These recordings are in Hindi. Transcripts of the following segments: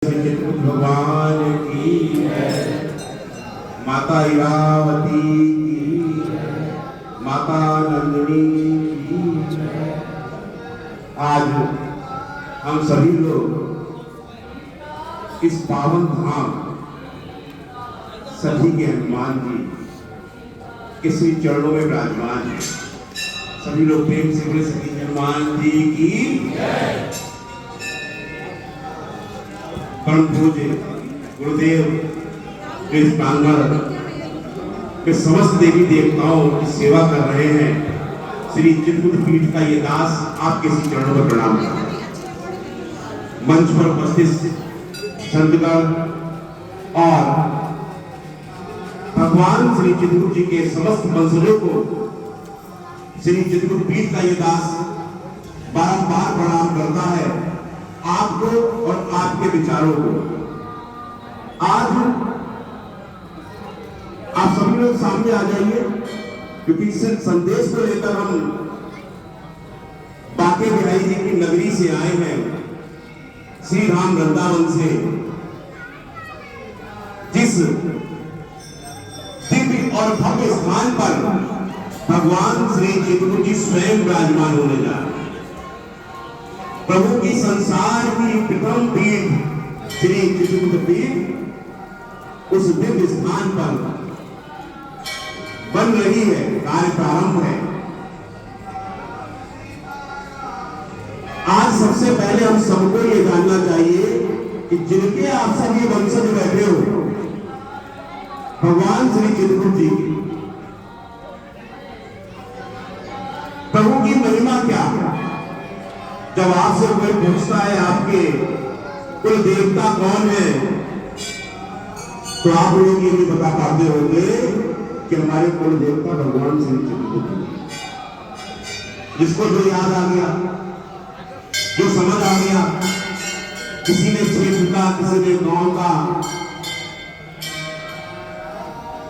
भगवान की माता इरावती की माता नंदिनी की। आज हम सभी लोग इस पावन धाम सभी के हनुमान जी के श्री चरणों में विराजमान है। सभी लोग प्रेम से बोले सभी हनुमान जी की। परम पूज्य गुरुदेव इस प्रांगण के समस्त देवी देवताओं की सेवा कर रहे हैं। श्री चित्रकूट पीठ का ये दास आपके श्री चरणों में प्रणाम करता है। मंच पर उपस्थित संतगण और भगवान श्री चित्रकूट जी के समस्त वंशजों को श्री चित्रकूट पीठ का ये दास बारंबार प्रणाम करता है, आपको और आपके विचारों को। आज आप सभी लोग सामने आ जाइए, क्योंकि इस संदेश को लेकर हम बांके बिहारी जी की नगरी से आए हैं, श्री राम वृंदावन से। जिस दिव्य और भव्य स्थान पर भगवान श्री चित्रकूट जी स्वयं विराजमान होने जा रहे हैं। प्रभु की संसार की प्रथम पीठ श्री चित्रकूट पीठ उस दिव्य स्थान पर बन रही है, कार्य प्रारंभ है। आज सबसे पहले हम सबको ये जानना चाहिए कि जिनके आप सब ये वंशज बैठे हो, भगवान श्री चित्रकूट जी, प्रभु की महिमा क्या है? जब आपसे कोई पूछता है आपके कुल देवता कौन है, तो आप लोग ये भी बता पाते होंगे कि हमारे कुल देवता भगवान श्री चित्रकूट जी। जिसको जो याद आ गया, जो समझ आ गया, किसी ने क्षेत्र का, किसी ने गांव का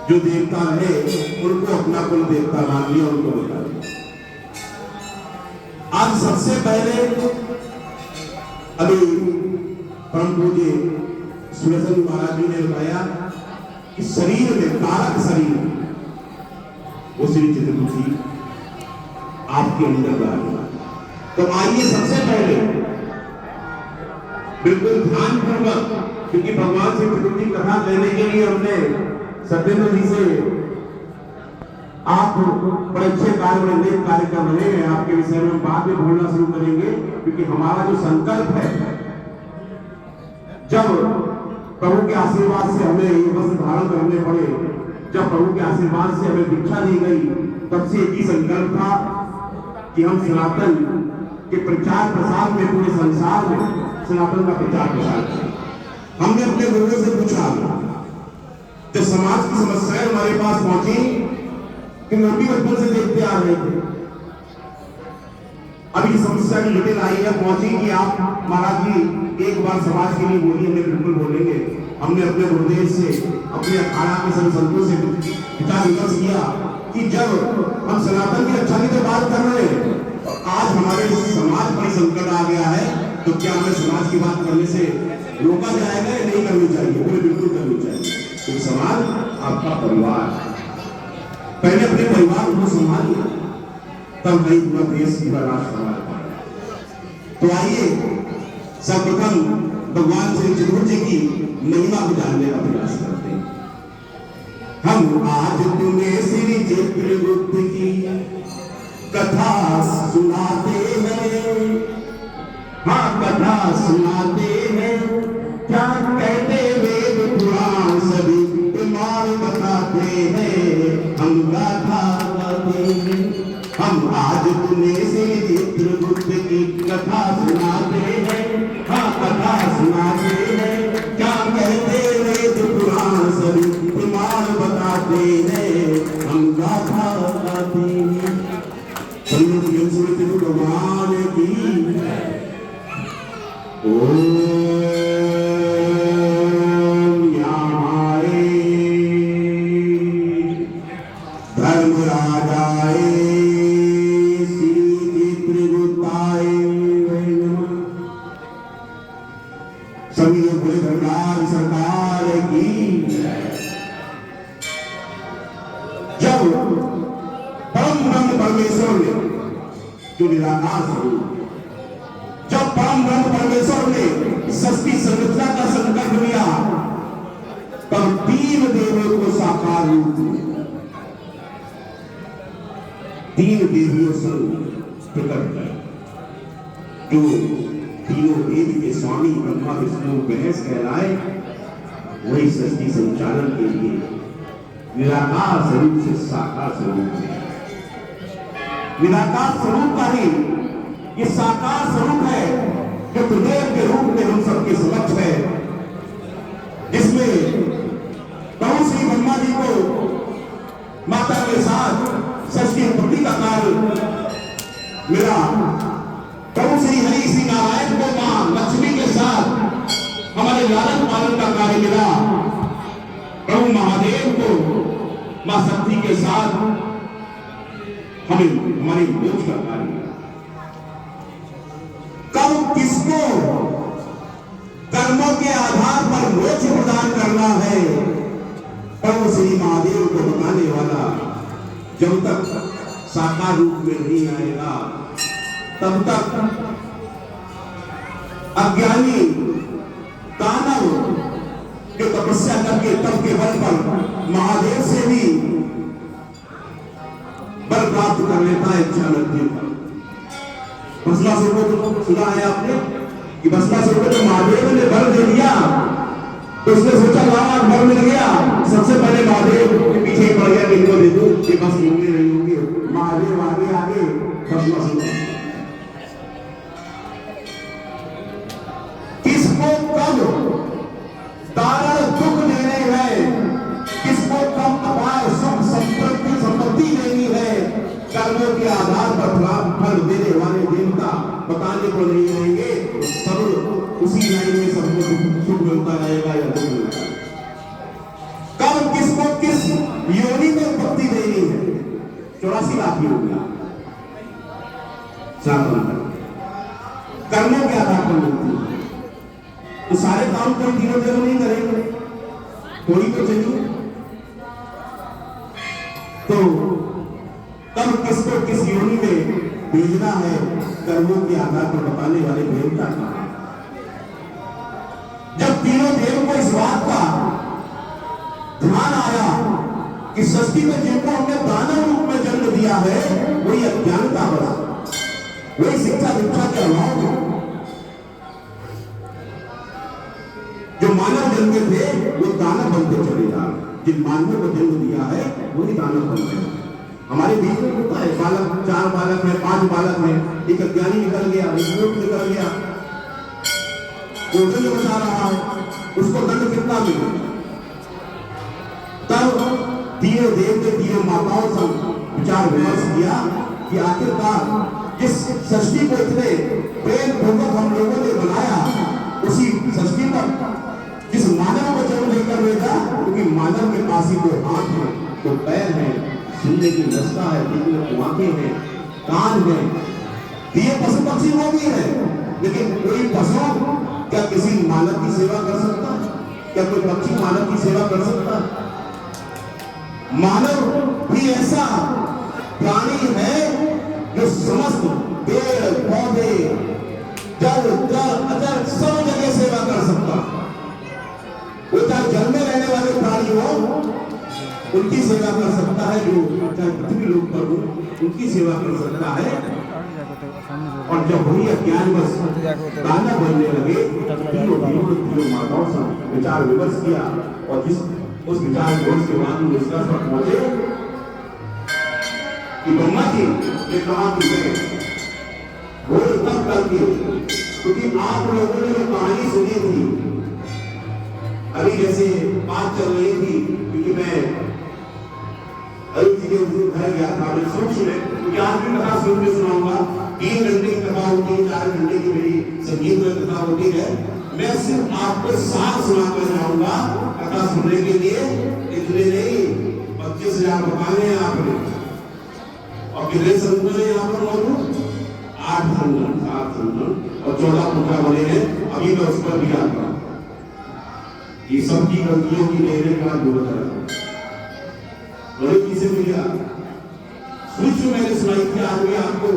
जो देवता है उनको अपना कुल देवता मान लिया, उनको बता दिया। आज सबसे पहले अभी परम पूज्य सुरेशन महाराज जी ने बताया कि शरीर में कारक शरीर वो श्री चित्रकूट जी आपके अंदर आ गया। तो आइए सबसे पहले बिल्कुल ध्यान पूर्वक, क्योंकि भगवान श्री चित्रकूट जी कथा कहने के लिए हमने सत्येंद्र जी से आप बड़े अच्छे कार्य में नेक कार्य कर रहे हैं, आपके विषय में बाद में बोलना शुरू करेंगे। क्योंकि हमारा जो संकल्प है, जब प्रभु के आशीर्वाद से हमें ये वस्त्र धारण करने पड़े, जब प्रभु के आशीर्वाद से हमें दीक्षा दी गई, तब से एक ही संकल्प था कि हम सनातन के प्रचार प्रसार में पूरे संसार में सनातन का प्रचार प्रसार करें। हमने अपने गुरुओं से पूछा, जब समाज की समस्याएं हमारे पास पहुंची कि हम भी बचपन से देखते आ रहे थे, अभी समस्या की जटिल आई है, पहुंची कि आप महाराज जी एक बार समाज के लिए बोलिए। हमें बिल्कुल बोलेंगे। हमने अपने गुरुदेव से, अपने अखाड़ा के सभी संतों से विचार विमर्श किया कि जब हम सनातन की रक्षा की तो बात कर रहे हैं, तो आज हमारे समाज पर संकट आ गया है, तो क्या हमें समाज की बात करने से रोका जाएगा या नहीं करनी चाहिए? बोले बिल्कुल करनी चाहिए। तो समाज आपका परिवार, पहले अपने परिवार को संभालिए, तब नहीं पूरा देश पूरा राष्ट्र संभाल पाएगा। तो आइए सर्वप्रथम भगवान श्री चित्रकूट जी की महिमा को जानने का प्रयास करते हैं। हम आज तुम्हें श्री चित्रकूट की कथा सुनाते हैं, हाँ कथा सुनाते हैं। क्या कहते वेद पुराण सभी बीमार बताते हैं, हम गाथा गाते हैं। हम आज तुम्हें श्री चित्रकूट की कथा सुनाते हैं, हाँ कथा सुनाते हैं। क्या कहते वेद पुराण सभी बीमार बताते हैं, हम गाथा गाते हैं। भगवान की सरकार की। जब परम ब्रह्म परमेश्वर ने जो निराकार स्वरूप, जब परम ब्रह्म परमेश्वर ने सृष्टि संरचना का संकल्प लिया, तब तीन देवों को साकार रूप दिया, तीन देवियों से प्रकट किया, जो तीनों देव के स्वामी ब्रह्मा विष्णु महेश कहलाए। वही सृष्टि संचालन के लिए निराकार स्वरूप से साकार स्वरूप है। निराकार स्वरूप का ही ये साकार स्वरूप है जो त्रिदेव के रूप में हम सबके समक्ष है, जिसमें प्रभु श्री ब्रह्मा जी को माता के साथ सृष्टि उत्पत्ति का कार्य मिला, प्रभु श्री हरि श्री नारायण को मां लक्ष्मी के साथ हमारे लालन पालन का कार्य मिला, प्रभु महादेव को मां शक्ति के साथ हमें हमारी मोक्ष का कार्य मिला। कब किसको कर्मों के आधार पर मोक्ष प्रदान करना है, प्रभु श्री महादेव को बताने वाला जब तक साकार रूप में नहीं आएगा, तब तक अज्ञानी दानव जो तपस्या करके तप के बल पर महादेव से भी बल प्राप्त कर लेता है इच्छा लगती है। भस्मासुर को तो सुना है आपने कि भस्मासुर को तो महादेव ने बल दे दिया, तो उसने सोचा लावा बल मिल गया, सबसे पहले महादेव के पीछे पड़ गया, इनको दे दूं ये बस घूमने नहीं होंगे। महादेव आगे आगे भस्मासुर किसको कब दारुण दुख देने हैं, किसको कब अपार सुख संपत्ति देनी है, कर्मों के आधार पर फल देने वाले देवता बताने को नहीं आएंगे। सब उसी लाइन में सबको सुख मिलता रहेगा या दुख मिलता है। कब किसको किस योनि में उत्पत्ति देनी है, 84 लाख योनियां कर्मों के आधार पर मिलती है। तो सारे काम कोई तीनों देव नहीं करेंगे, कोई तो चाहिए। तो तब किसको किस योनि में भेजना है, कर्मों के आधार पर बताने वाले देवता का। जब तीनों देव को इस बात का ध्यान आया कि सृष्टि में जिनको हमने दानव रूप में जन्म दिया है, वही अज्ञानता बढ़ा, वही शिक्षा दीक्षा के अभाव, जो मानव जन्मे थे वो दानव बनते चले जा रहे। जिन मानवों को जन्म दिया है वही दानव बनते हैं। हमारे बीच में होता है बालक, 4 बालक है, 5 बालक है, एक अज्ञानी निकल गया, एक मूर्ख निकल गया, वो दंड बचा रहा है, उसको दंड कितना मिले। तब तीनों देव ने तीनों माताओं से विचार विमर्श किया कि आखिरकार इस सृष्टि को इतने प्रेम पूर्वक हम लोगों ने बनाया, उसी सृष्टि पर जिस मानव को जन्म लेकर भेजा, क्योंकि मानव के पास ही वो हाथ है, वो पैर है, सुनने की रस्ता है, देखने की आंखें हैं, कान है, ये पशु पक्षी वो भी है, लेकिन कोई पशु क्या किसी मानव की सेवा कर सकता है? क्या कोई पक्षी मानव की सेवा कर सकता है? मानव भी ऐसा प्राणी है जो समस्त पेड़ पौधे जल जल अजर सब जगह सेवा कर सकता है। वो चाहे जल में रहने वाले प्राणी हो, उनकी सेवा कर सकता है, जो चाहे पृथ्वी लोक पर हो उनकी सेवा कर सकता है। और जब वही अज्ञान बस दानव बनने लगे, तीनों माताओं से विचार विमर्श किया, और जिस उस विचार विमर्श के बाद निष्कर्ष पर पहुंचे कि ब्रह्मा जी ने कहा कि वो तब करके, क्योंकि आप लोगों ने जो कहानी सुनी थी, अभी जैसे बात चल रही थी, क्योंकि मैं अरुण जी के घर गया था, मैं सोच रहे क्योंकि आज भी कथा सुन के सुनाऊंगा। 3 घंटे की कथा होती है, 4 घंटे की मेरी संगीत में कथा होती है। मैं सिर्फ आपको साथ सुनाकर जाऊंगा कथा सुनने के लिए, इतने नहीं 25,000 बताने हैं आपने, और कितने संतों ने यहाँ पर मौजूद 8 संतन, 7 संतन और 14 पुत्र बने हैं। अभी मैं उस पर भी आता हूँ। ये सबकी गलतियों की लेने का जरूरत है। बड़ी चीजें मिला सूक्ष्म मैंने सुनाई थी आदमी आपको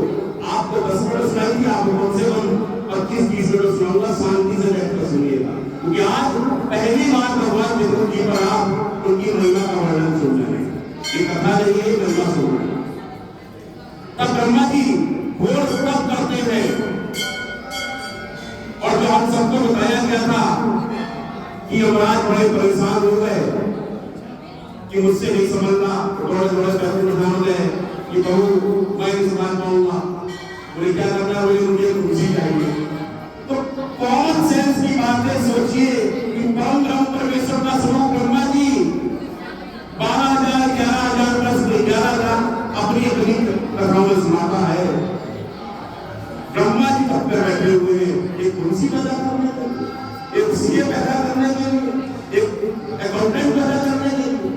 10 मिनट सुनाई थी, आपको कम से कम 25-30 मिनट सुनाऊंगा, शांति से बैठकर सुनिएगा, क्योंकि आज पहली बार भगवान विष्णु जी पर आप उनकी महिमा का वर्णन सुन रहे हैं। ये कथा नहीं है, महिमा सुन रहे हैं। तब ब्रह्मा जी घोर तप करते हैं, और जो हम सबको बताया गया था कि यमराज बड़े परेशान हो गए कि मुझसे नहीं समझना, थोड़े पैसे ध्यान गए कि बहू मैं नहीं समझ पाऊंगा, मुझे क्या करना है, मुझे खुशी चाहिए। तो कॉमन सेंस की बातें सोचिए कि परम ब्रह्म परमेश्वर का स्वरूप ब्रह्मा जी 12,000 11,000 वर्ष 11,000 अपनी अपनी कथाओं में सुनाता है। ब्रह्मा जी तब पर बैठे हुए एक कुर्सी पैदा करने के लिए, एक सीए पैदा करने के लिए, एक अकाउंटेंट पैदा करने के लिए,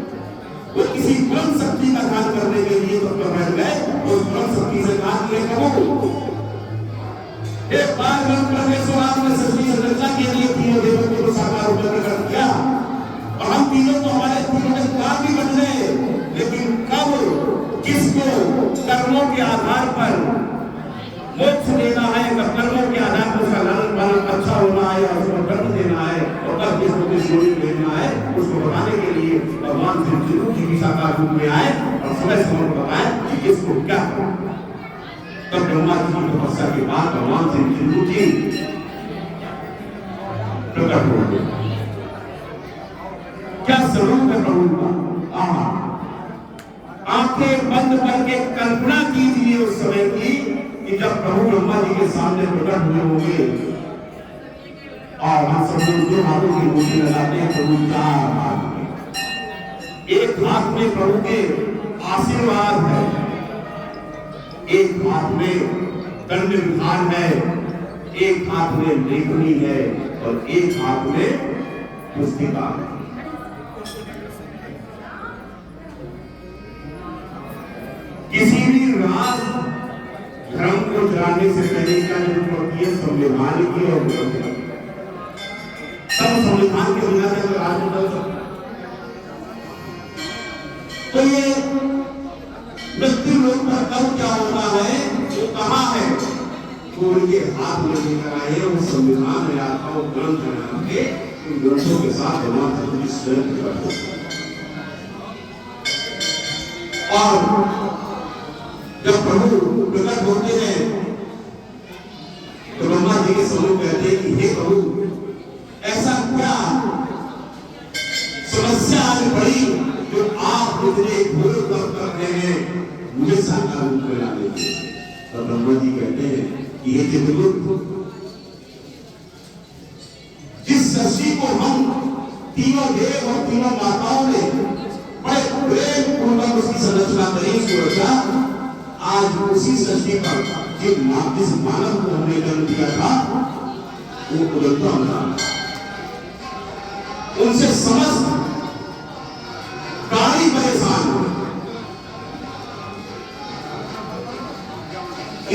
वो किसी ब्रह्म शक्ति का ध्यान करने के लिए तब पर बैठ गए। उस ब्रह्म शक्ति से कहा कि एक बार ब्रह्म परमेश्वर आपने सृष्टि संरचना के लिए तीनों देवों को साकार होकर कर दिया, और हम तीनों को हमारे तीनों के काम भी बदले, लेकिन कब किसको कर्मों के आधार पर मोक्ष देना है, कर्मों के आधार पर उसका लालन पालन अच्छा होना है और उसको दंड देना है, और कब किसको किस योनि में भेजना है, उसको बताने के लिए भगवान श्री विष्णु जी भी साकार रूप में आए और समय समय बताए कि किसको क्या करना। तब ब्रह्मा जी की तपस्या के बाद भगवान श्री विष्णु जी प्रकट हो गए। क्या स्वरूप है प्रभु का? आंखें बंद करके कल्पना कीजिए उस समय की कि जब प्रभु ब्रह्मा जी के सामने प्रकट हुए होंगे, और हम सब लोग दो हाथों की मुट्ठी लगाते हैं, प्रभु 4 हाथ में, एक हाथ में प्रभु के आशीर्वाद है, एक हाथ में दंड विधान है, एक हाथ में लेखनी है, और एक हाथ में पुस्तिका है। किसी भी राज धर्म को जानने से पहले क्या जरूरत पड़ती है? संविधान की और सब संविधान के बिना से राज बदल सकता। तो ये मृत्यु लोक पर कब क्या होता है, वो कहाँ है, तो उनके हाथ में लेकर आए वो संविधान में आता वो ग्रंथ बना के उन ग्रंथों के साथ भगवान सतगुरु स्वयं करते। और जब प्रभु प्रकट होते हैं तो ब्रह्मा जी के समूह कहते हैं कि हे प्रभु, ऐसा क्या समस्या आज बड़ी जो आप इतने घोर तप कर रहे हैं, मुझे साकार रूप में ला दीजिए। तो ब्रह्मा जी कहते हैं कि ये चित्रगुप्त, जिस सृष्टि को हम तीनों देव और तीनों माताओं ने बड़े प्रेम पूर्वक उसकी संरचना करी, सुरक्षा, आज उसी सृष्टि पर जिस मानव को हमने जन्म दिया था वो उदलता मिला, उनसे समस्त प्राणी परेशान हो।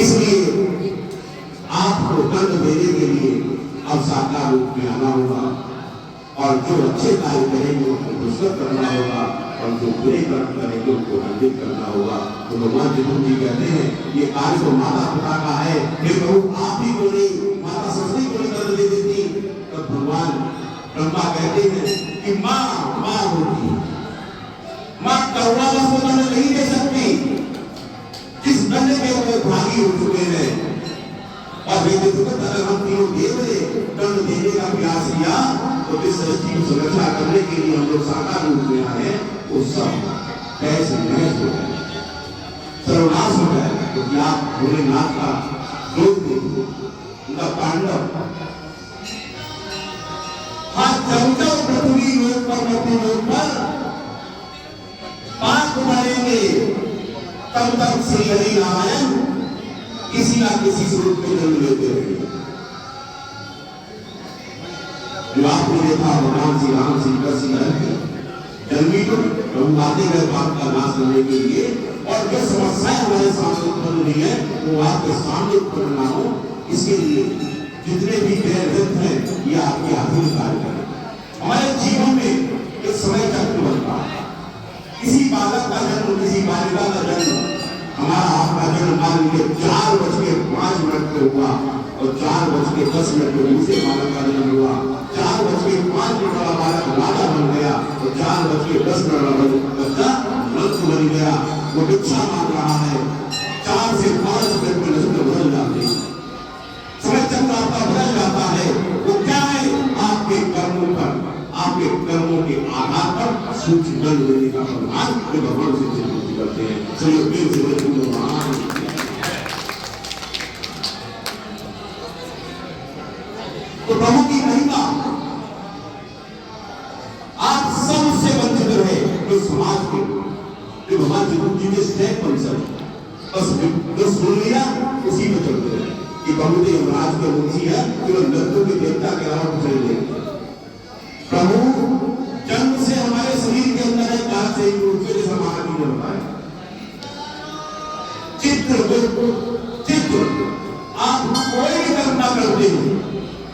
इसलिए आपको दंड देने के लिए अब साकार रूप में आना होगा, और जो अच्छे कार्य करेंगे उनको पुरस्कृत करना होगा, और जो बुरे कर्म करेंगे उनको दंडित करना होगा। तो भगवान विष्णु जी कहते हैं ये कार्य तो माता पिता का है, हे प्रभु आप ही को नहीं, माता सरस्वती को नहीं दंड दे देती। तब भगवान ब्रह्मा कहते हैं कि माँ होती, माँ करुणा बस को दंड नहीं दे सकती, जिस दंड के वो भागी हो चुके हैं। और अगर हम तीनों देव ने दंड देने का प्रयास किया तो इस सृष्टि की सुरक्षा करने के लिए हम लोग साकार रूप में आए, वो सब कैसे नष्ट हो गए, सर्वनाश हो गए, क्योंकि आप भोलेनाथ का रूप देखिए, उनका तांडव। हाँ, जब पृथ्वी लोक पर मृत्यु लोक पर पाप मारेंगे, तब तक श्री हरि नारायण किसी ना किसी स्वरूप में जन्म लेते रहेंगे। जो आपने देखा भगवान श्री राम श्री कृष्ण जन्मी तो प्रभु आते गए पाप का नाश करने के लिए, और जो समस्याएं हमारे सामने उत्पन्न हुई है वो आपके सामने उत्पन्न ना हो, इसके लिए जितने भी गैर हैं ये आपके हाथों में कार्य करें। हमारे जीवन आज ये 4:05 पे हुआ और 4:10 पे दूसरे बालक का जन्म हुआ। 4:05 वाला बालक राजा बन गया और 4:10 वाला बच्चा रंग बन गया। वो भिक्षा मांग रहा है। 4 से 5 मिनट में नजर बदल जाती, समय चक्र आपका बदल जाता है। वो क्या है? आपके कर्मों पर, आपके कर्मों के आधार पर सूक्ष्म दंड देने का प्रमाण भगवान से करते हैं। चलिए प्रेम से तो प्रभु की महिमा आप सबसे वंचित रहे जो समाज के, जो भगवान जी के स्टेप पंचर बस जो सुन लिया उसी में चलते रहे कि प्रभु जी यमराज के मुंशी है, केवल मृत्यु के देवता के अलावा कुछ नहीं देखते। प्रभु जन्म से हमारे शरीर के अंदर एक काल से जैसा महाराज ने बताया चित्र आप कोई भी कल्पना करते हैं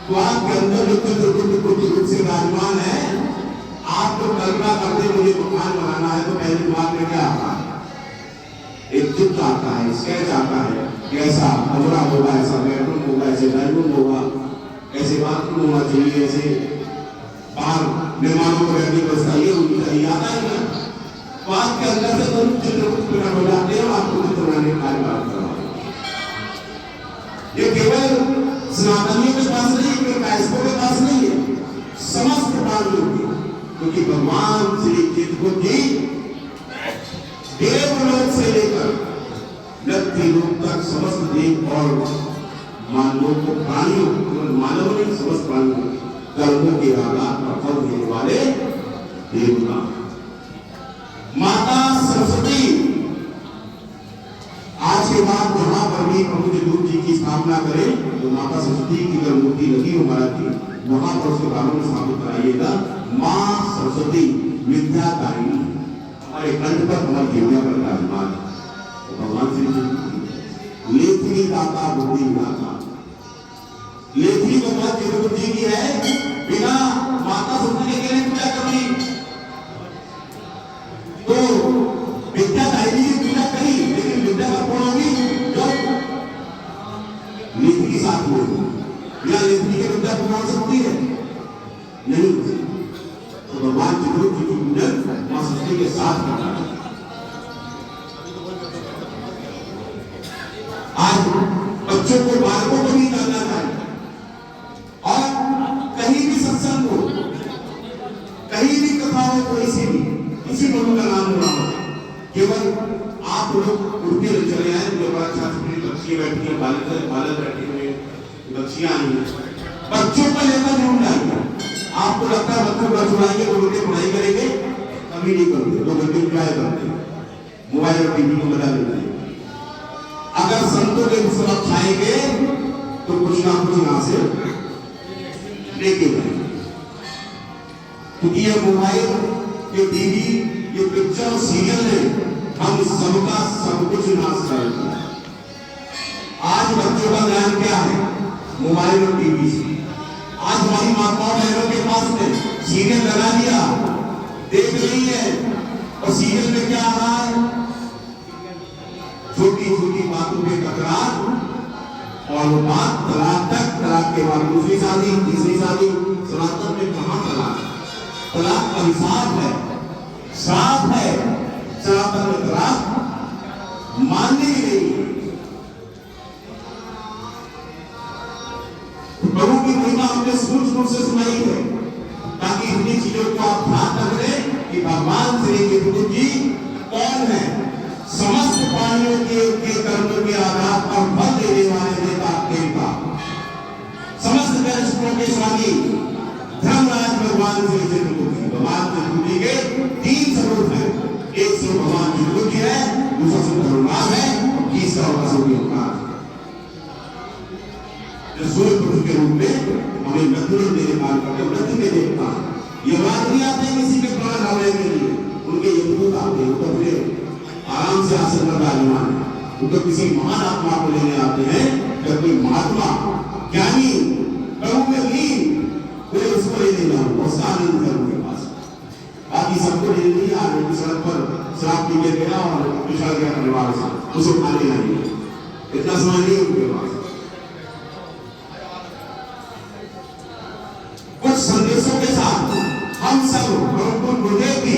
तो आपके अंदर जो चित्र रूप से विराजमान है, आप जो कल्पना करते मुझे मकान बनाना है तो पहले दिमाग में क्या आता है? एक चित्र आता है, स्केच आता है, कैसा कमरा होगा, ऐसा बेडरूम होगा, ऐसे बेडरूम होगा, ऐसे बाथरूम होना चाहिए, ऐसे बाहर मेहमानों को रहने की व्यवस्था ये होनी चाहिए, आता है ना? तो आपके अंदर से दोनों चित्र प्रकट हो जाते हैं और आपको चित्र बनाने का कार्य प्राप्त करना। ये केवल सनातनियों के पास नहीं, केवल कायस्थों के पास नहीं है, समस्त प्राणियों के, क्योंकि भगवान श्री कृष्ण जी देवलोक से लेकर व्यक्ति लोक तक समस्त देव और मानवों को, प्राणियों केवल मानव नहीं समस्त प्राणियों कर्मों के आधार पर फल देने वाले देवता। माता सरस्वती आज के बाद जहां पर भी प्रभु जगरूप जी की स्थापना करें तो माता सरस्वती की अगर मूर्ति लगी हो महाराज की, वहां पर उसके बारे में स्थापित कराइएगा मां सरस्वती विद्याकारिणी, हमारे कंठ पर कमल विद्या पर विराजमान तो भगवान श्री कृष्ण लेखनी दाता बुद्धि दाता। लेखनी भगवान जगरूप जी की है, बिना माता सरस्वती के लिए पूजा करनी तो विद्याकारिणी की पूजा करी, लेकिन विद्या का पूर्ण होगी जो लेखनी के साथ होगी। या लेखनी की विद्या पूर्ण हो सकती है नहीं, तो भगवान जगरूप जी की पूजन मां सरस्वती के साथ करना है। आज बच्चों को, बालकों को भी जानना चाहिए और कहीं भी सत्संग हो, कहीं भी कथा हो, कोई सी भी किसी प्रभु का नाम हो रहा हो, केवल आप लोग उड़ के चले आए, जो बड़ा छात्र बच्चियां बैठी हैं, बालक बैठे हुए, बच्चियां आई हैं, बच्चों को लेकर जरूर जाएंगे। आपको लगता है बच्चों को सुनाएंगे, 2 घंटे पढ़ाई करेंगे, कभी नहीं करते, 2 घंटे एंजॉय करते, मोबाइल और टीवी को बजा देते हैं। अगर संतों के पुस्तक खाएंगे तो कुछ ना कुछ यहां से लेके जाएंगे, क्योंकि ये मोबाइल, ये टीवी, ये पिक्चर, सीरियल ने हम सबका सब कुछ नाश कर दिया। आज बच्चों का ज्ञान क्या है? मोबाइल और टीवी से। आज हमारी माताओं बहनों के पास में सीरियल लगा दिया, देख रही है, और सीरियल में क्या आ रहा है? छोटी छोटी बातों पे तकरार, और वो बात तलाक तक, तलाक के बाद दूसरी शादी, तीसरी शादी। सनातन में कहां तलाक? तलाक का हिसाब है, श्राप है। सनातन में तलाक मानने ही नहीं। प्रभु की महिमा हमने सूक्ष्म रूप से सुनाई है, ताकि इतनी चीजों को आप ध्यान रखें कि भगवान श्री कृष्ण जी कौन है? समस्त प्राणियों के कर्मों के आधार पर फल देने वाले देवता, समस्त दर्शकों के स्वामी धर्मराज भगवान श्री कृष्ण जी। भगवान कृष्ण जी के 3 स्वरूप हैं, एक स्वरूप भगवान कृष्ण जी है, दूसरा स्वरूप धर्मराज है, और तीसरा होगा स्वरूप अवतार। सूर्य पुरुष के रूप में हमें मृत्यु देने काल करते, मृत्यु के देवता ये बात नहीं आते किसी के प्राण हराने के लिए, उनके यमदूत आते हैं, तो फिर आराम से आसन पर विराजमान है। उनको किसी महान आत्मा को लेने आते हैं, जब कोई महात्मा ज्ञानी प्रभु में लीन, कोई उसको ले लेना हो, उसका आनंद है उनके पास। बाकी सबको ले नहीं आ रहे, सड़क पर शराब पी के गया और पिछड़ गया परिवार से, उसे खाने नहीं। इतना समय नहीं उनके पास। कुछ संदेशों के साथ हम सब गुरुदेव की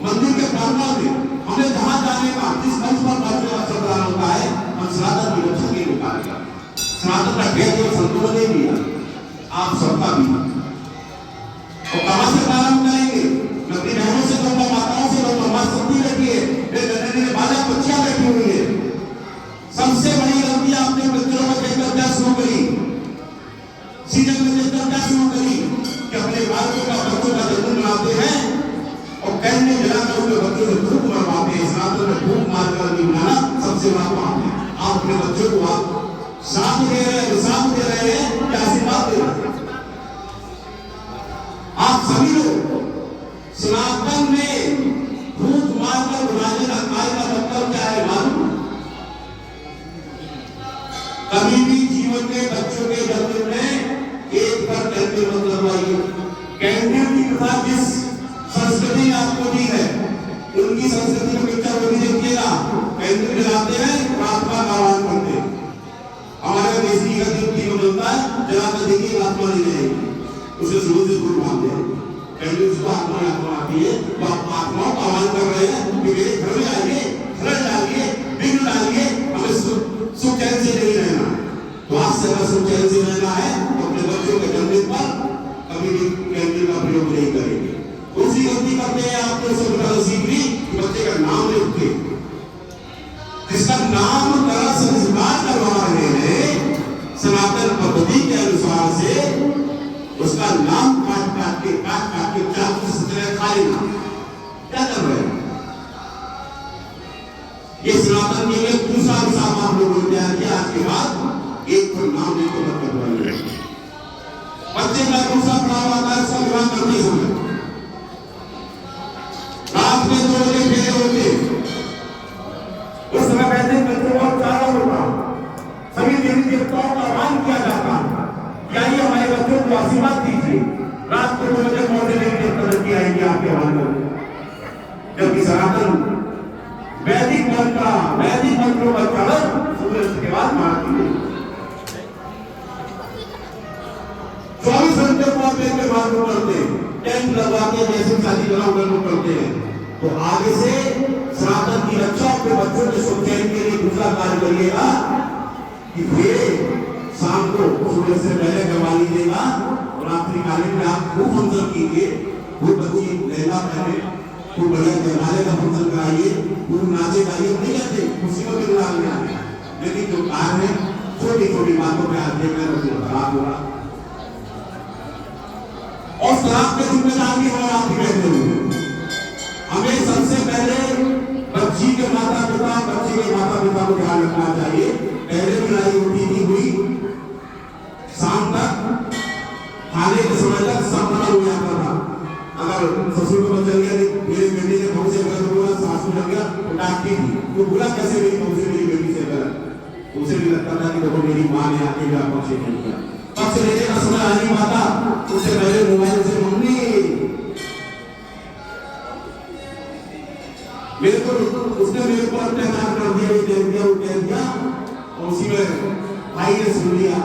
मंदिर के प्रांगण में हमें जहां जाने का, जिस मंच पर पहुंचने का चल होता है, हम सनातन की रक्षा के लिए निकालेगा। सनातन का ढेर जो संतों ने दिया, आप सबका भी। और कहां से प्रारंभ करेंगे? अपनी बहनों से कहूंगा, माताओं से कहूंगा, मां सती बैठी है, मेरे बालक बच्चियां बैठी हुई है। सबसे बड़ी गलती आपने बच्चों को देखकर क्या शुरू करी, सीजन में देखकर क्या शुरू करी कि अपने बालकों का, बच्चों का जन्म मनाते हैं और कैंडल जलाकर उसके बच्चों से भूख मरवाते हैं। सनातन में भूख मारकर नहीं मनाना सबसे बड़ा पाप है। आप अपने बच्चों को आप साथ दे रहे हैं, साथ दे रहे हैं या आशीर्वाद दे रहे हैं? आप सभी लोग सनातन में भूख मारकर बुलाने का कार्य का मतलब क्या है मालूम? कभी भी जीवन में बच्चों के जन्म में एक पर कैंडल मत लगवाइए। कैंडल की प्रथा जिस संस्कृति ने आपको दी है, उनकी संस्कृति में पिक्चर वो भी देखिएगा, कैंडल जलाते हैं, आत्मा का आह्वान करते हैं। हमारे देश की गति में मिलता है, जलाकर देखिए आत्मा नहीं रहेगी, उसे शुरू से दूर भागते हैं। कैंडल उसको आत्मा आती है, तो आप आत्माओं का आह्वान कर रहे हैं कि मेरे घर में आइए, घर डालिए, बिगड़ डालिए, हमें सुख चैन से नहीं रहना। तो आज से अगर सुख चैन से रहना है तो अपने बच्चों के जन्मदिन पर कभी भी कैंडल का प्रयोग नहीं करेंगे। दूसरी गलती करते हैं आपने सब सीखी, बच्चे का नाम लिखते, जिसका नाम तरह संस्कार करवा रहे हैं सनातन पद्धति के अनुसार से, उसका नाम काट काट के चाकू से खा लेना। क्या कर रहे हैं? ये सनातन के लिए दूसरा विषय आप लोगों ने तैयार किया। आज के बाद एक पर नाम लेकर मत करवाइए। बच्चे का दूसरा पड़ाव आता है, उसका विवाह करते समय रात में 2 बजे फेरे होते, उस समय कहते हैं बच्चों और चारा होता, सभी देवी देवताओं का आह्वान किया जाता, क्या ये हमारे बच्चों को आशीर्वाद दीजिए। रात को 2 बजे मौजे देवी देवता लड़की आएंगे आपके आह्वान में। जबकि सनातन वैदिक मंत्रों का चलन सूर्यास्त के बाद मारती है। 24 घंटे को आप एक के बाद करते हैं, टेंट लगवा के जैसे शादी करते हैं। तो आगे से सनातन की रक्षा अपने बच्चों के सुख चैन के लिए दूसरा कार्य करिएगा कि फिर शाम को सूर्य से पहले करवा लीजिएगा और रात्रिकालीन में आप खूब फंक्शन कीजिए, खूब बच्ची लहंगा पहने, खूब बढ़िया जयमाले का फंक्शन कराइए, खूब नाचे गाइए। नहीं कहते खुशियों के गुलाब में आने, लेकिन जो कार्य है छोटी छोटी बातों पर हाथ देकर खराब होगा। और शराब के जिम्मेदार भी हमारे आप ही रहते हुए हमें सबसे पहले बच्ची के माता पिता को ध्यान रखना चाहिए। पहले भी लड़ाई होती नहीं हुई, शाम तक खाने के समय तक संपन्न हो जाता था। अगर ससुर को चल गया, मेरी बेटी ने बहू से गलत हुआ, सास को लग गया तो डांटती थी, तो बुरा कैसे मेरी बहू से मेरी बेटी से गलत। उसे भी लगता था कि देखो मेरी माँ ने आके मेरा पक्ष नहीं किया। पक्ष लेने का समय आ नहीं पाता, उससे पहले मोबाइल से मम्मी मेरे को, उसने मेरे को अत्याचार कर दिया, कह दिया और उसी में भाई ने सुन लिया।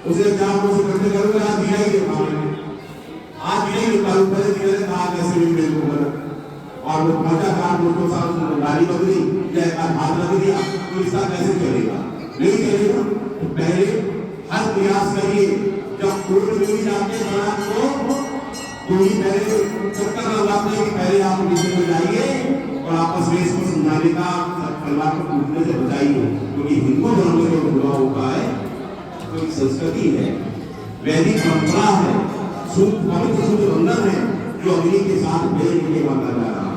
उसे जहाँ को करते करोगे आज दिया ही देखा मैंने, आज दिया ही निकालू, पहले दिया ने कहा कैसे भी मेरे को गलत। और वो 5-4 साल गाड़ी बदली या एक हाथ रख दिया, तो इसका कैसे चलेगा? नहीं चलेगा। तो पहले हर प्रयास करिए, जब कोर्ट में भी जाते हैं तो ही पहले चक्कर लगाते हैं कि पहले आप नीचे में जाइए और आपस में इसको समझाने का, परिवार को टूटने से बचाइए। क्योंकि हिंदू धर्म में जो हुआ हुआ है तो एक संस्कृति है, वैदिक परंपरा है, पवित्र सूत्र बंधन है जो अग्नि के साथ भेद के बांधा जा रहा है।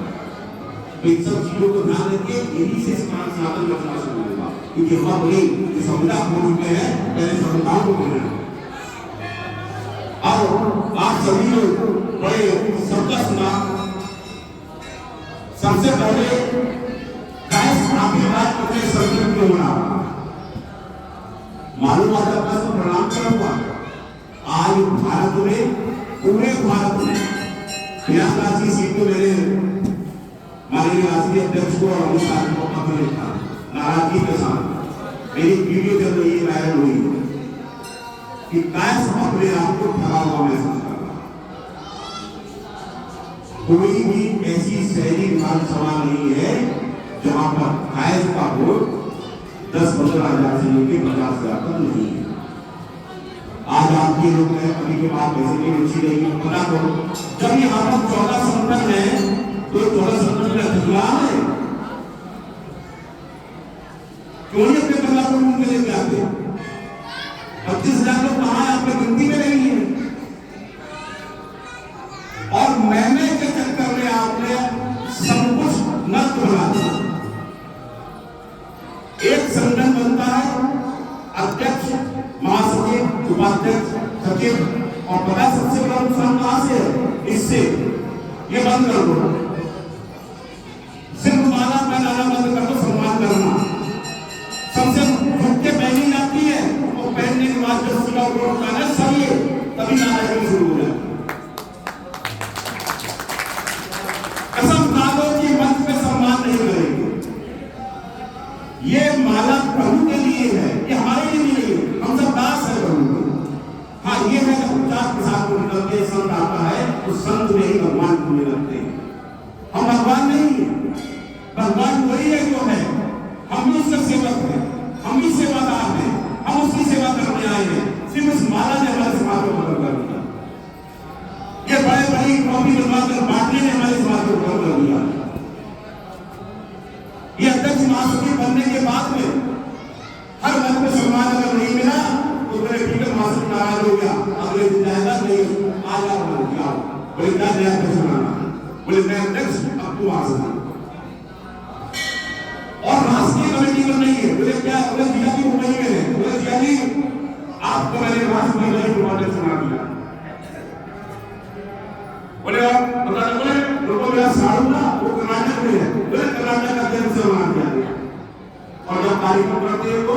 तो इन सब चीजों को ध्यान रखिए, यही से सनातन रखना शुरू होगा। क्योंकि हम अपनी जो संविधा खोल चुके हैं, पहले संविधान को बोलना। अब आप सभी लोग बड़े सबका सुना, सबसे पहले गैस आपकी बात करने संकल्प क्यों बना मालूम आता है तो प्रणाम करूंगा। आज भारत में, पूरे भारत में प्रयागराज सीट को मेरे माननीय राष्ट्रीय अध्यक्ष को और अमित शाह को पत्र लिखा नाराजगी के साथ मेरी वीडियो जब ये वायरल हुई कि कायस अपने आप को ठगा हुआ महसूस कर रहा। कोई भी ऐसी शहरी विधानसभा नहीं है जहां पर कायस का वोट 10-15 हजार से लेकर 50 हजार तक नहीं है। आज आपके लोग हैं, अभी के बाद ऐसे नहीं रुचि रहेगी, पता करो। जब यहाँ पर 14 संगठन है तो 14 संगठन में अध्यक्ष है, क्यों नहीं अपने बदलाव को ढूंढ के लेके आते? 25,000 लोग कहाँ है? आपने गिनती में नहीं है। और मैंने के चक्कर में आपने सब कुछ नष्ट बना दिया। एक संगठन बनता है, अध्यक्ष, महासचिव, उपाध्यक्ष, सचिव, और पता सबसे बड़ा नुकसान कहां से है? इससे ये बंद कर दो, सिर्फ माला पहनाना बंद कर दो, सम्मान करना। सबसे झुक के पहनी जाती है और पहनने के बाद जब सुबह वोट डाले सब ये तभी नाराजगी शुरू हो जाती है। कसम खा दो कि मंच पे सम्मान नहीं करेंगे। ये माला प्रभु के लिए है, ये हमारे लिए नहीं है। हम सब दास है प्रभु के। हाँ, ये है कि 50 के साथ को निकलते संत आता है तो संत में ही भगवान को मिलते हैं। हम भगवान नहीं है, भगवान वही है जो है। हम भी उसका सेवक हैं, हम भी सेवादार हैं, हम उसकी सेवा करने आए हैं। सिर्फ उस माला ने हमारे समाज को खत्म कर दिया। ये बड़े बड़ी ट्रॉफी बनवाकर बांटने ने हमारे समाज को खत्म कर दिया। ये अध्यक्ष महासचिव बनने के बाद में हर वर्ग में सम्मान अगर नहीं मिला तो मेरे ठीक है, महासचिव नाराज हो गया, अगले दिन जाएगा नहीं, आज आप बन गया, बोले क्या नया अध्यक्ष बनाना, बोले नया अध्यक्ष अब तू महासचिव और राष्ट्रीय कमेटी पर नहीं है। बोले क्या? बोले जिला की मुंबई में है। बोले जिला जी आपको मैंने राष्ट्रीय कमेटी को सुना दिया। बोले आप बता दो, बोले उनको मेरा साड़ूंगा, वो कर्नाटक में है। बोले कर्नाटक का अध्यक्ष से बना दिया। और जब कार्यक्रम करते हैं तो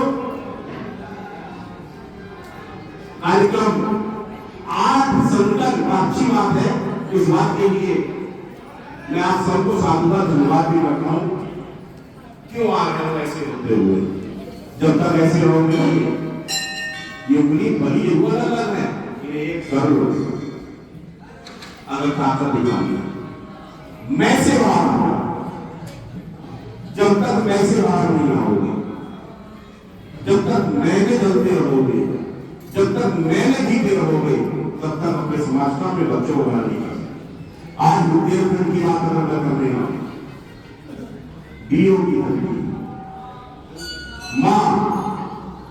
कार्यक्रम 8 संगठन, अच्छी बात है। इस बात के लिए मैं आप सबको साधुवाद धन्यवाद भी करता हूँ। क्यों आ रहे हो ऐसे होते हुए? जब तक ऐसे रहोगे ये उंगली बली हुआ लग रहा है, ये एक कर लो अगर ताकत दिखानी। मैं से बाहर, जब तक मैं से बाहर नहीं आओगे, जब तक मैंने जलते रहोगे, जब तक मैंने जीते रहोगे, तब तक अपने समाज का, अपने बच्चों को बना नहीं कर सकते। आज बुंदेलखंड की बात अगर मैं कर रहा हूं, डीओ की धरती मां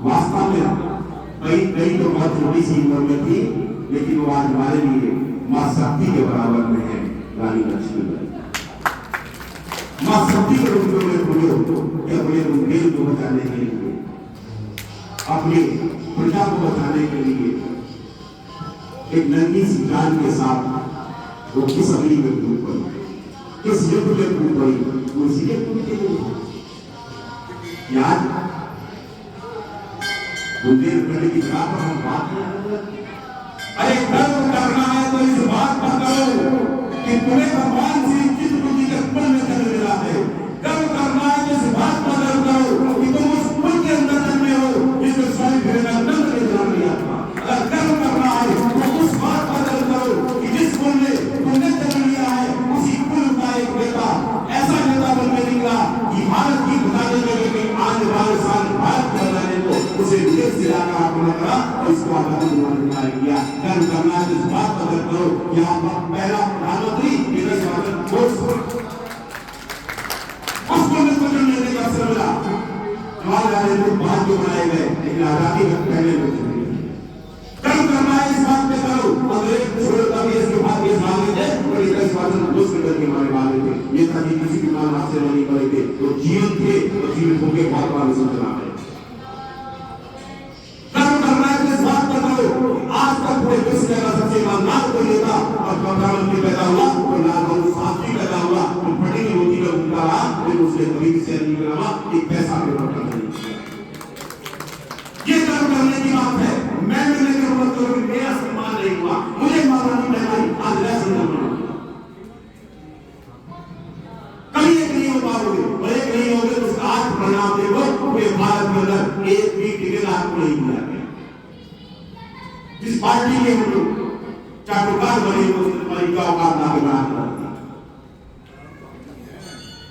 वास्तव में कई तो बहुत छोटी सी उम्र में थी, लेकिन वो आज हमारे लिए मां शक्ति के बराबर में है। रानी लक्ष्मीबाई मां शक्ति के रूप में अपने बुंदेल को बचाने के लिए, अपनी प्रजा को बचाने के लिए एक नन्ही सी जान के साथ वो किस अग्नि में कूद पड़ी, किस युद्ध में कूद पड़ी, वो इसीलिए कूद के याद बुंदेलखंड की जगह पर हम बात नहीं। अरे गर्व करना है तो इस बात पर करो कि तुम्हें भगवान श्री कृष्ण जी के कुल में जन्म मिला है। गर्व करना है तो इस बात पर गर्व करो कि तुम उस कुल के अंदर जन्मे हो जिसमें स्वामी विवेकानंद ने जन्म लिया था। अगर गर्व करना है तो उस बात पर गर्व करो कि जिस कुल में तुमने जन्म लिया है उसी कुल का एक बेटा ऐसा नेता बनकर निकला कि भारत की बचाने के लिए आने वाले साल भारत को बनाने को उसे विदेश से लाकर आपने करा और इसको आजादी दिलाने का किया। गर्व करना है इस बात पर गर्व करो कि आप पहला प्रधानमंत्री उसको निर्वाचन लेने का अवसर मिला। जवाहरलाल नेहरू बाद में बनाए गए, लेकिन आजादी का पहले कर्म करना है इस बात पे करो। अंग्रेज छोड़कर भी इसके बाद ये मांगे थे और इनका स्वाधीन दोस्त करके हमारे मांगे थे। ये ताकि किसी भी मान हाथ से नहीं पड़े थे, तो जीवन थे और जीवित होके बहुत बार समझना है। कर्म करना है इस बात पर करो। आज तक पूरे विश्व का सबसे ईमानदार कोई नेता और प्रधानमंत्री पैदा हुआ और लाल बहादुर शास्त्री पैदा हुआ, तो फटी की रोटी का भूखा रहा, लेकिन उसने कभी भी शेयर नहीं करा, एक पैसा भी बर्तन नहीं किया। ये कर्म करने की बात है। मैं मेरा सम्मान नहीं हुआ, मुझे महारानी बनाई, आज लैसन कभी एक नहीं हो पाओगे, और एक नहीं होगे तो आज प्रणाम देखो पूरे भारत के अंदर एक भी टिकट आपको नहीं दिया गया। जिस पार्टी में हम लोग चाटुकार बने तुम्हारी का औकात ना के बना कर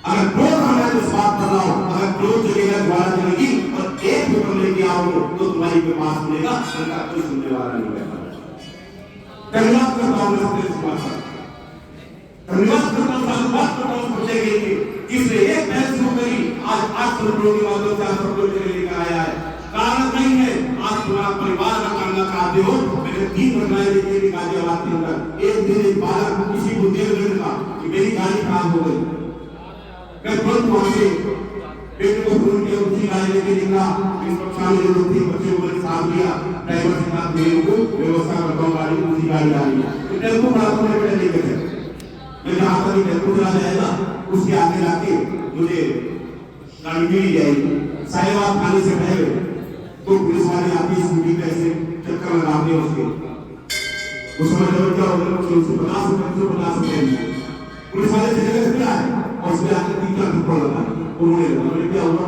अगर क्रोध हमारे इस बात पर लाओ, अगर क्रोध जगेगा द्वारा जगेगी और एक पेपर लेके आओ तो तुम्हारी पे पास मिलेगा, उनका कोई सुनने वाला नहीं बैठा। धन्यवाद करता हूँ धन्यवाद करता हूँ सोचेंगे इसलिए एक पहल शुरू करी आज 8 करोड़ की बातों से 8 करोड़ लेकर आया है। कारण नहीं है आज तुम्हारा परिवार का करना चाहते हो, मैंने 3 घटनाएं देखी थी गाजियाबाद के अंदर। एक दिन एक बालक किसी को देख रहा था कि मेरी गाड़ी खराब हो गई, मैं तुरंत वहां से बेटे को फोन किया, उसी गाड़ी लेके निकला। इन कक्षा में जो लोग थे बच्चों को मैंने साथ दिया, ड्राइवर के साथ मेरे को व्यवस्था करता हूँ गाड़ी उसी गाड़ी आ रही है। टेम्पो खड़ा था मेरे बेटे लेके थे, मैं जहाँ तक टेम्पो चला जाएगा उसके आगे जाके मुझे गाड़ी मिल जाएगी। साहिबाद खाने से पहले तो पुलिस वाले आती स्कूटी पे ऐसे चक्कर लगाते हैं उसके, उस समय जब क्या होगा उसको 50 रुपए पुलिस वाले से जगह से आए और उसमें आकर 3-4 रुपये लगा उन्होंने बोले क्या हुआ,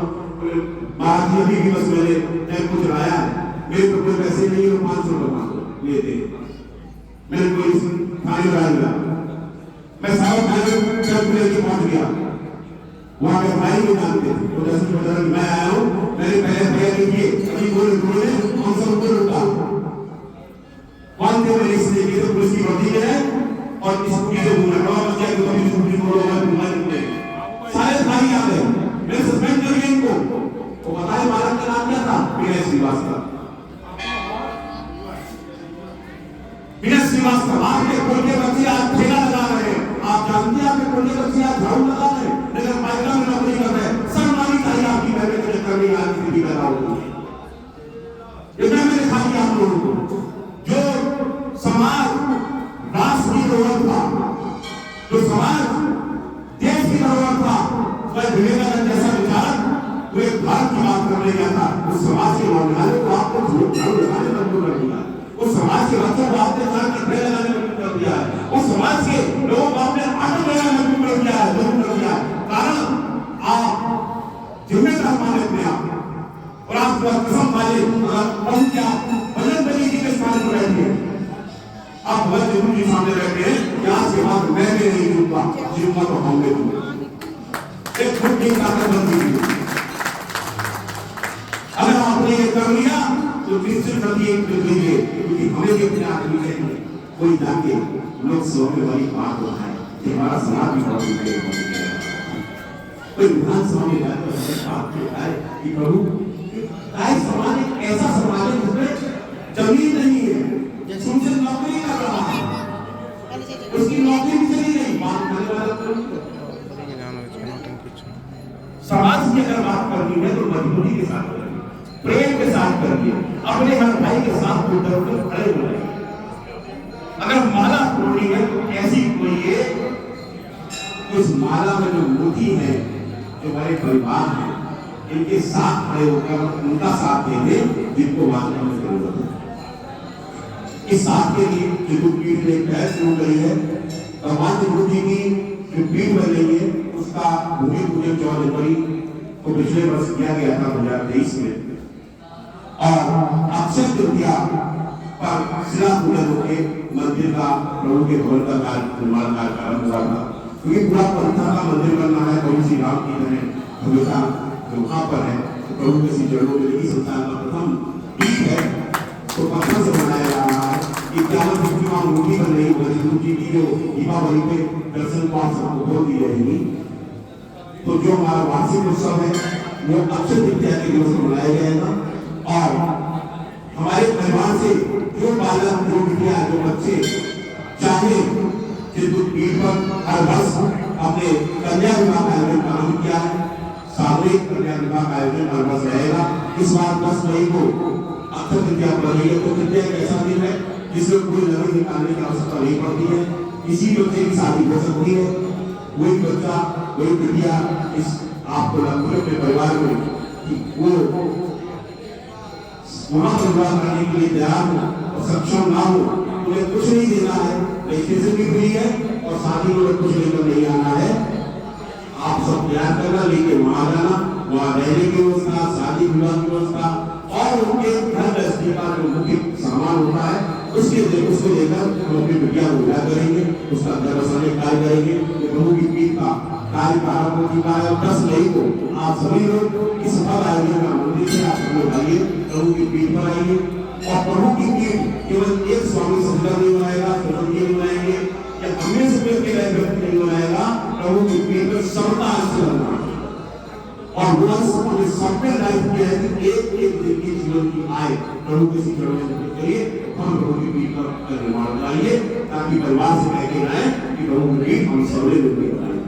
बारात अभी भी बस मैंने टेम्पो चलाया है, मेरे पे कोई पैसे नहीं है, 500 रुपये ले दे। मैंने कोई थाने लगाया, मैं साहब थाने टेम्पो लेके पहुंच गया, वहां पे भाई भी जानते थे तो जैसे बता मैं आया हूँ, मैंने पहले भैया लीजिए अभी बोले हम सब ऊपर रुका कौन थे, मैंने इसलिए की तो पुलिस की वर्दी में है और स्कूटी से बोला बच्चा को कभी स्कूटी बोलो सारे भाई आ गए, मैंने सस्पेंड कर दिया इनको। वो बताए बालक का नाम क्या था, विनय श्रीवास्तव। विनय श्रीवास्तव आपके कोल के बच्चे आज ठेला लगा रहे हैं, आप जानते हैं आपके कोल के बच्चे आज झाड़ू लगा रहे हैं, लेकिन पालिका में नौकरी कर रहे हैं। सरकारी चाहिए आपकी बहनें को चक्कर में आज की भी लगाओ। इतना मैंने कहा कि आप लोगों को जो समाज राष्ट्र की जरूरत था, जो समाज देश की जरूरत था, वह विवेकानंद जैसा विचारक वो एक भारत की बात करने गया था, उस समाज के नौजवानों को आपको झाड़ू लगाने में मजबूर कर दिया, उस समाज के बच्चों को आपने कपड़े लगाने में मजबूर कर दिया है, उस समाज के लोगों को आपने ऑटो लगाने में मजबूर कर दिया है, मजबूर कर दिया है। कारण आप जिम्मेदार माने अपने आप और आप कसम वाले हम क्या बजरंग बली जी के स्थान पर बैठे हैं, आप भगत गुरु जी सामने बैठे हैं, यहाँ के बाद मैं भी नहीं झूठा जीऊंगा तो हम भी एक खुद की ताकत बनती है। अगर आपने ये कर लिया तो निश्चित रखिए क्योंकि हमें भी अपने आदमी चाहिए कोई जाके लोग सोने वाली बात उठाए कि हमारा समाज भी बहुत कोई विधानसभा में जाकर बात उठाए कि प्रभु समाज एक ऐसा समाज है जिसमें जमीन नहीं है, सुनसे नौकरी कर रहा है, उसकी नौकरी भी चली नहीं, बात करने वाला समाज की अगर बात करनी है तो मजबूरी के साथ करिए, प्रेम के साथ करिए, अपने हर भाई के साथ जुड़कर खड़े हो जाइए। अगर माला तोड़नी है तो ऐसी तोड़िए उस माला में जो मोती है, जो हमारे परिवार है, इनके साथ खड़े होकर उनका साथ देंगे जिनको वास्तव में जरूरत है। इस साथ के लिए जो पीठ ने पहल शुरू करी है, भगवान गुरु जी की जो पीठ बन रही है उसका भूमि पूजन 14 जनवरी को पिछले वर्ष किया गया था 2023 में, और अक्षय तृतीया पर शिला पूजन होकर मंदिर का प्रभु के भवन का कार्य निर्माण कार्य प्रारंभ हुआ था। क्योंकि पूरा पंथा का मंदिर बनना है, प्रभु श्री राम की तरह भव्यता जो वहां पर है तो प्रभु के श्री चरणों में लगी संस्थान का प्रथम पीठ है तो पत्थर से बनाया जा रहा है। इक्यावन की वहां मूर्ति बन रही है, गुरु जी की जो दीपावली पे दर्शन को आप सबको खोल दी जाएगी। तो जो हमारा वार्षिक उत्सव है वो अक्षय तृतीया के दिवस को मनाया जाएगा, और हमारे परिवार से जो बालक जो बिटिया जो बच्चे चाहे जिनको पीठ पर हर वर्ष अपने कन्या विवाह का आयोजन प्रारंभ किया है, सामूहिक कन्या विवाह का आयोजन हर वर्ष रहेगा। इस बार 10 मई को अक्षय तृतीया पड़ रही है, तो तृतीया एक ऐसा दिन है जिसमें कोई लड़की निकालने की आवश्यकता नहीं पड़ती है, किसी बच्चे की शादी हो सकती है, कोई बच्चा कोई बिटिया इस आपको लगभग अपने परिवार में कि वो वहां पर विवाह करने के लिए तैयार हो और सक्षम ना हो, उन्हें कुछ नहीं देना है, रजिस्ट्रेशन भी फ्री है और शादी में कुछ लेकर नहीं आना है। आप सब तैयार करना, लेके वहां जाना, वहाँ रहने की व्यवस्था, शादी विवाह की व्यवस्था और उनके घर गृहस्थी का जो मुख्य सामान होता है उसको लेकर हम अपनी बिटिया को विदा करेंगे, उसका घर बसाने का कार्य करेंगे। प्रभु की पीठ का कार्य प्रारंभ हो चुका है। 10 मई को आप सभी लोग इस सफल आयोजन का मंदिर से आप सब लोग आइए, प्रभु की पीठ पर आइए। और प्रभु की पीठ केवल एक स्वामी सुंदर नहीं बनाएगा, सुंदर नहीं बनाएंगे या हमें से के व्यक्ति नहीं बनाएगा, प्रभु की पीठ पर सबका अंश बनना और वो सॉफ्टवेयर लाइफ किया है कि एक दिन की जीवन की आय प्रभु के शिक्षण में करिए। हम प्रभु की पीठ का निर्माण कराइए ताकि परिवार से कह के आए कि प्रभु की पीठ हम सबने मिलकर बनाएंगे।